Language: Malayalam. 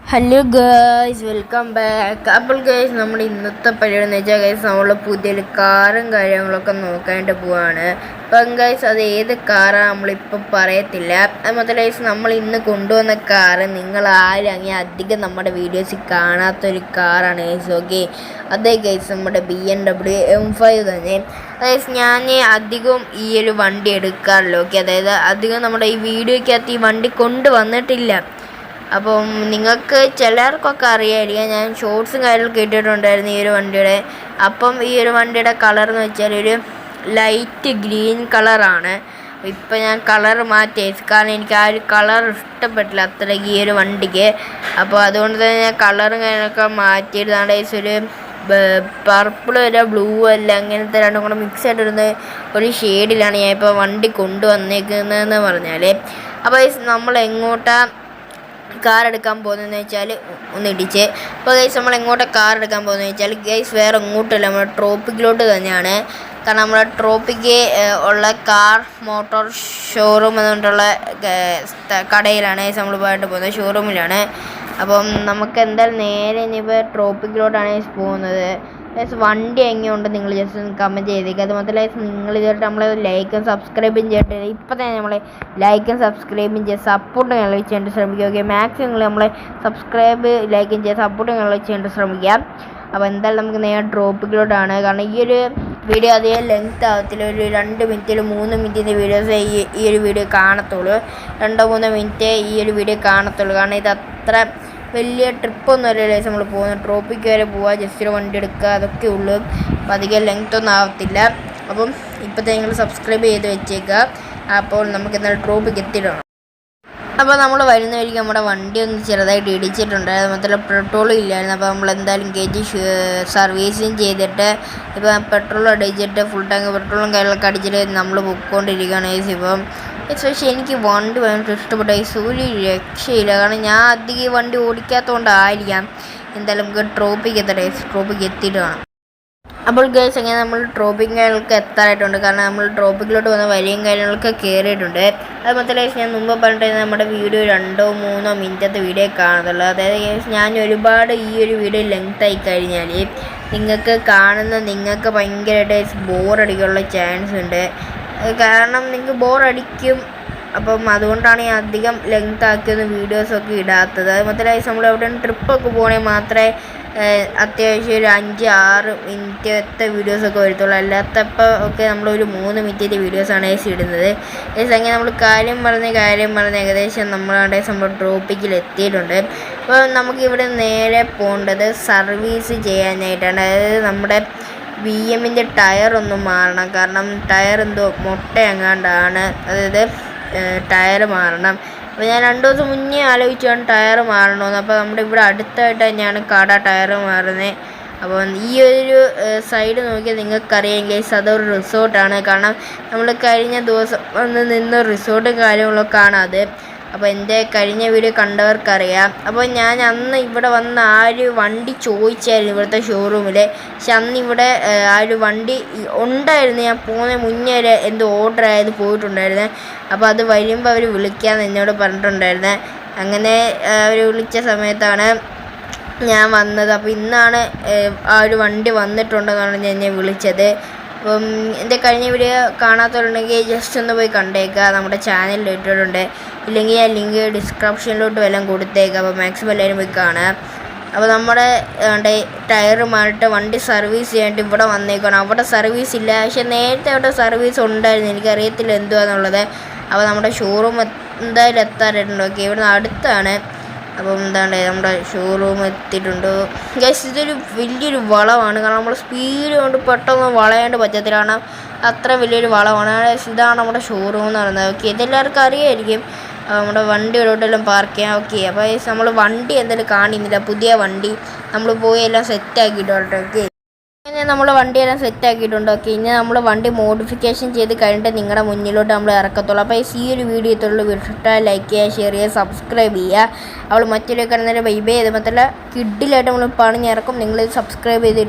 Hello girls, welcome back. അപ്പോൾ ഗേൾസ്, നമ്മൾ ഇന്നത്തെ പരിപാടി എന്ന് വെച്ചാൽ ഗേൾസ് നമ്മൾ പുതിയൊരു കാറും കാര്യങ്ങളൊക്കെ നോക്കാനായിട്ട് പോവാണ്. അപ്പം ഗേൾസ് അത് ഏത് കാറാണ് നമ്മളിപ്പം പറയത്തില്ല. അത് മാത്രമല്ല ഗേൾസ്, നമ്മൾ ഇന്ന് കൊണ്ടുവന്ന കാറ് നിങ്ങൾ ആരും അങ്ങനെ അധികം നമ്മുടെ വീഡിയോസിൽ കാണാത്തൊരു കാറാണ് ഗേൾസ്. ഓക്കെ, അതേ ഗേൾസ് നമ്മുടെ BMW M5 തന്നെ. അതായത് ഞാൻ അധികം ഈ ഒരു വണ്ടി എടുക്കാറില്ല. ഓക്കെ, അതായത് അധികം നമ്മുടെ ഈ വീഡിയോയ്ക്കകത്ത് ഈ വണ്ടി കൊണ്ടുവന്നിട്ടില്ല. അപ്പം നിങ്ങൾക്ക് ചിലർക്കൊക്കെ അറിയാമായിരിക്കാം, ഞാൻ ഷോർട്സും കാര്യങ്ങളൊക്കെ ഇട്ടിട്ടുണ്ടായിരുന്നു ഈ ഒരു വണ്ടിയുടെ. അപ്പം ഈ ഒരു വണ്ടിയുടെ കളർ എന്ന് വെച്ചാൽ ഒരു ലൈറ്റ് ഗ്രീൻ കളറാണ്. ഇപ്പം ഞാൻ കളർ മാറ്റി, കാരണം എനിക്ക് ആ ഒരു കളർ ഇഷ്ടപ്പെട്ടില്ല അത്രയ്ക്ക് ഈ ഒരു വണ്ടിക്ക്. അപ്പോൾ അതുകൊണ്ട് തന്നെ ഞാൻ കളറും കാര്യങ്ങളൊക്കെ മാറ്റിയിട്ടാണ് ഒരു പർപ്പിൾ അല്ല ബ്ലൂ അല്ല അങ്ങനത്തെ രണ്ടും കൂടെ മിക്സ് ആയിട്ടിരുന്ന ഒരു ഷെയ്ഡിലാണ് ഞാൻ ഇപ്പോൾ വണ്ടി കൊണ്ടുവന്നേക്കുന്നതെന്ന് പറഞ്ഞാൽ. അപ്പോൾ നമ്മൾ എങ്ങോട്ടാണ് കാർ എടുക്കാൻ പോകുന്നതെന്ന് വെച്ചാൽ ഒന്നിടിച്ച്. അപ്പോൾ ഗൈസ് നമ്മൾ എങ്ങോട്ട് കാർ എടുക്കാൻ പോകുന്നതെന്ന് വെച്ചാൽ ഗൈസ് വേറെ എങ്ങോട്ടില്ല, നമ്മുടെ ട്രോപ്പിക്കിലോട്ട് തന്നെയാണ്. കാരണം നമ്മുടെ ട്രോപ്പിക്ക് ഉള്ള കാർ മോട്ടോർ ഷോറൂം എന്നുകൊണ്ടുള്ള കടയിലാണ് ഗൈസ് നമ്മൾ പോയിട്ട് പോകുന്നത്, ഷോറൂമിലാണ്. അപ്പം നമുക്ക് എന്തായാലും നേരെ ഇനിയിപ്പോൾ ട്രോപ്പിക്കിലോട്ടാണ് ഗൈസ് പോകുന്നത്. ഗൈസ് വണ്ടി എങ്ങനെയുണ്ട് നിങ്ങൾ ജസ്റ്റ് ഒന്ന് കമൻറ്റ് ചെയ്തേക്കുക. അത് മാത്രമല്ല നിങ്ങൾ ഇതുവരെ നമ്മളെ ലൈക്കും സബ്സ്ക്രൈബും ചെയ്തിട്ട് ഇപ്പം തന്നെ നമ്മളെ ലൈക്കും സബ്സ്ക്രൈബും ചെയ്ത് സപ്പോർട്ട് ഞങ്ങൾ ചെയ്യാൻ ശ്രമിക്കുക. ഓക്കെ, മാക്സിമം നിങ്ങൾ നമ്മളെ സബ്സ്ക്രൈബ് ലൈക്കും ചെയ്ത് സപ്പോർട്ട് ഞങ്ങൾ ചെയ്യാൻ ശ്രമിക്കുക. അപ്പോൾ എന്തായാലും നമുക്ക് നേരെ ട്രോപ്പിക്കിലോട്ടാണ്. കാരണം ഈ ഒരു വീഡിയോ അധികം ലെങ്ത് ആകത്തില്ല, ഒരു 2 മിനിറ്റിൽ 3 മിനിറ്റിൻ്റെ വീഡിയോസ് ഈ ഒരു വീഡിയോ കാണത്തുള്ളൂ. 2-3 മിനിറ്റ് ഈ ഒരു വീഡിയോ കാണത്തുള്ളൂ. കാരണം ഇത് അത്ര വലിയ ട്രിപ്പൊന്നും അല്ലല്ലോ നമ്മൾ പോകുന്നത്. ട്രോപ്പിക്ക് വരെ പോവുക, ജസ്റ്റ് ഒരു വണ്ടി എടുക്കുക, അതൊക്കെ ഉള്ളൂ. അപ്പം അധികം ലെങ്ത് ഒന്നും ആവത്തില്ല. അപ്പം ഇപ്പോഴത്തെ നിങ്ങൾ സബ്സ്ക്രൈബ് ചെയ്ത് വെച്ചേക്കുക. അപ്പോൾ നമുക്ക് എന്തായാലും ട്രോപ്പിക്ക് എത്തിയിടണം. അപ്പോൾ നമ്മൾ വരുന്ന വഴിക്ക് നമ്മുടെ വണ്ടി ഒന്ന് ചെറുതായിട്ട് ഇടിച്ചിട്ടുണ്ടായിരുന്നു, മാത്രമല്ല പെട്രോളും ഇല്ലായിരുന്നു. അപ്പോൾ നമ്മൾ എന്തായാലും കയറ്റി സർവീസിങ് ചെയ്തിട്ട് ഇപ്പോൾ പെട്രോൾ അടിച്ചിട്ട് ഫുൾ ടാങ്ക് പെട്രോളും കാര്യങ്ങളൊക്കെ അടിച്ചിട്ട് നമ്മൾ പൊയ്ക്കൊണ്ടിരിക്കുകയാണ് ഗൈസ്. ഇപ്പം പക്ഷേ എനിക്ക് വണ്ടി ഭയങ്കര ഇഷ്ടപ്പെട്ട ഗൈസ്, ഒരു രക്ഷയില്ല. കാരണം ഞാൻ അധികം വണ്ടി ഓടിക്കാത്തതുകൊണ്ടായിരിക്കാം. എന്തായാലും നമുക്ക് ട്രോപ്പിക്ക് എത്തട്ടെ ഗൈസ്, ട്രോപ്പിക്ക് എത്തിയിട്ട് കാണാം. അപ്പോൾ ഗേൾസ് അങ്ങനെ നമ്മൾ ട്രോപ്പിക്കുകൾക്ക് എത്താറായിട്ടുണ്ട്. കാരണം നമ്മൾ ട്രോപ്പിക്കിലോട്ട് വന്ന വരിയും കാര്യങ്ങളൊക്കെ കയറിയിട്ടുണ്ട്. അത് മാത്രമല്ല ഞാൻ മുമ്പ് പറഞ്ഞിട്ട് നമ്മുടെ വീഡിയോ 2-3 മിനിറ്റത്തെ വീഡിയോ കാണുന്നുള്ളൂ. അതായത് ഞാൻ ഒരുപാട് ഈ ഒരു വീഡിയോ ലെങ്ത് ആയി കഴിഞ്ഞാൽ നിങ്ങൾക്ക് ഭയങ്കരമായിട്ട് ബോറടിക്കാനുള്ള ചാൻസ് ഉണ്ട്. കാരണം നിങ്ങൾക്ക് ബോറടിക്കും. അപ്പം അതുകൊണ്ടാണ് ഞാൻ അധികം ലെങ്ത് ആക്കിയൊന്നും വീഡിയോസൊക്കെ ഇടാത്തത്. അത് മാത്രമല്ല നമ്മൾ എവിടെയും ട്രിപ്പൊക്കെ പോകണമെങ്കിൽ മാത്രമേ അത്യാവശ്യം ഒരു 5-6 മിനിറ്റത്തെ വീഡിയോസൊക്കെ വരത്തുള്ളൂ. അല്ലാത്തപ്പോൾ ഒക്കെ നമ്മളൊരു 3 മിനിറ്റിൻ്റെ വീഡിയോസാണ് ഇടുന്നത്. അങ്ങനെ നമ്മൾ കാര്യം പറഞ്ഞ് ഏകദേശം നമ്മൾ ട്രോപ്പിക്കിൽ എത്തിയിട്ടുണ്ട്. അപ്പോൾ നമുക്കിവിടെ നേരെ പോകേണ്ടത് സർവീസ് ചെയ്യാനായിട്ടാണ്. അതായത് നമ്മുടെ BMൻ്റെ ടയറൊന്നും മാറണം. കാരണം ടയർ എന്തോ മുട്ടയങ്ങാണ്ടാണ്, അതായത് ടയർ മാറണം. അപ്പോൾ ഞാൻ 2 ദിവസം മുന്നേ ആലോചിച്ചാണ് ടയർ മാറണമെന്ന്. അപ്പോൾ നമ്മുടെ ഇവിടെ അടുത്തായിട്ട് തന്നെയാണ് കട ടയർ മാറുന്നത്. അപ്പോൾ ഈ ഒരു സൈഡ് നോക്കിയാൽ നിങ്ങൾക്കറിയാം ഗൈസ്, അതൊരു റിസോർട്ടാണ്. കാരണം നമ്മൾ കഴിഞ്ഞ ദിവസം വന്ന് നിന്ന് റിസോർട്ടും കാര്യങ്ങളൊക്കെ ആണ് അത്. അപ്പോൾ എൻ്റെ കഴിഞ്ഞ വീഡിയോ കണ്ടവർക്കറിയാം. അപ്പോൾ ഞാൻ അന്ന് ഇവിടെ വന്ന് ആ ഒരു വണ്ടി ചോദിച്ചായിരുന്നു ഇവിടുത്തെ ഷോറൂമിൽ. പക്ഷെ അന്ന് ഇവിടെ ആ ഒരു വണ്ടി ഉണ്ടായിരുന്നു. ഞാൻ പോകുന്ന മുന്നേ എന്തോ ഓർഡർ ആയത് പോയിട്ടുണ്ടായിരുന്നു. അപ്പോൾ അത് വരുമ്പോൾ അവർ വിളിക്കാമെന്ന് എന്നോട് പറഞ്ഞിട്ടുണ്ടായിരുന്നു. അങ്ങനെ അവർ വിളിച്ച സമയത്താണ് ഞാൻ വന്നത്. അപ്പോൾ ഇന്നാണ് ആ ഒരു വണ്ടി വന്നിട്ടുണ്ടെന്നാണ് ഞാൻ എന്നെ വിളിച്ചത്. അപ്പം എൻ്റെ കഴിഞ്ഞ വീഡിയോ കാണാത്തവരുണ്ടെങ്കിൽ ജസ്റ്റ് ഒന്ന് പോയി കണ്ടേക്കുക. നമ്മുടെ ചാനലിൽ ഇട്ടിട്ടുണ്ട്, ഇല്ലെങ്കിൽ ആ ലിങ്ക് ഡിസ്ക്രിപ്ഷനിലോട്ട് വല്ലതും കൊടുത്തേക്കുക. അപ്പോൾ മാക്സിമം എല്ലാവരും പോയി കാണുക. അപ്പോൾ നമ്മുടെ ടയർ മാറിയിട്ട് വണ്ടി സർവീസ് ചെയ്യാനായിട്ട് ഇവിടെ വന്നേക്കണം. അവിടെ സർവീസ് ഇല്ല, പക്ഷെ നേരത്തെ അവിടെ സർവീസ് ഉണ്ടായിരുന്നു, എനിക്കറിയത്തില്ല എന്തുവാന്നുള്ളത്. അപ്പോൾ നമ്മുടെ ഷോറൂം എന്തായാലും എത്താറായിട്ടുണ്ട്. ഓക്കെ, ഇവിടുന്ന് അടുത്താണ്. അപ്പം നമ്മുടെ ഷോറൂം എത്തിയിട്ടുണ്ട് ഗൈസ്. ഇതൊരു വലിയൊരു വളവാണ്. കാരണം നമ്മൾ സ്പീഡ് കൊണ്ട് പെട്ടെന്ന് വളയാണ്ട് പറ്റത്തില്ല, കാരണം അത്ര വലിയൊരു വളവാണ്. ഇതാണ് നമ്മുടെ ഷോറൂം എന്ന് പറയുന്നത്. ഓക്കെ, ഇതെല്ലാവർക്കും അറിയാമായിരിക്കും. നമ്മുടെ വണ്ടി ഇവിടോട്ടെല്ലാം പാർക്ക് ചെയ്യാം. ഓക്കെ, അപ്പോൾ നമ്മൾ വണ്ടി എന്തായാലും കാണിക്കുന്നില്ല, പുതിയ വണ്ടി നമ്മൾ പോയി എല്ലാം സെറ്റാക്കിയിട്ടുണ്ട്. ഓക്കെ, ഇങ്ങനെ നമ്മൾ വണ്ടിയെല്ലാം സെറ്റാക്കിയിട്ടുണ്ട്. ഓക്കെ, ഇനി നമ്മൾ വണ്ടി മോഡിഫിക്കേഷൻ ചെയ്ത് കഴിഞ്ഞിട്ട് നിങ്ങളുടെ മുന്നിലോട്ട് നമ്മൾ ഇറക്കത്തുള്ളൂ. അപ്പോൾ ഈ ഒരു വീഡിയോ ഇട്ടുള്ളൂ, ഇഷ്ടമായി ലൈക്ക് ചെയ്യുക, ഷെയർ ചെയ്യുക, സബ്സ്ക്രൈബ് ചെയ്യുക. അവൾ മറ്റൊരു കിടന്നേരം ബൈബേ ചെയ്ത് മാത്രമല്ല കിഡിലായിട്ട് നമ്മൾ പണിഞ്ഞിറക്കും. നിങ്ങൾ സബ്സ്ക്രൈബ് ചെയ്ത്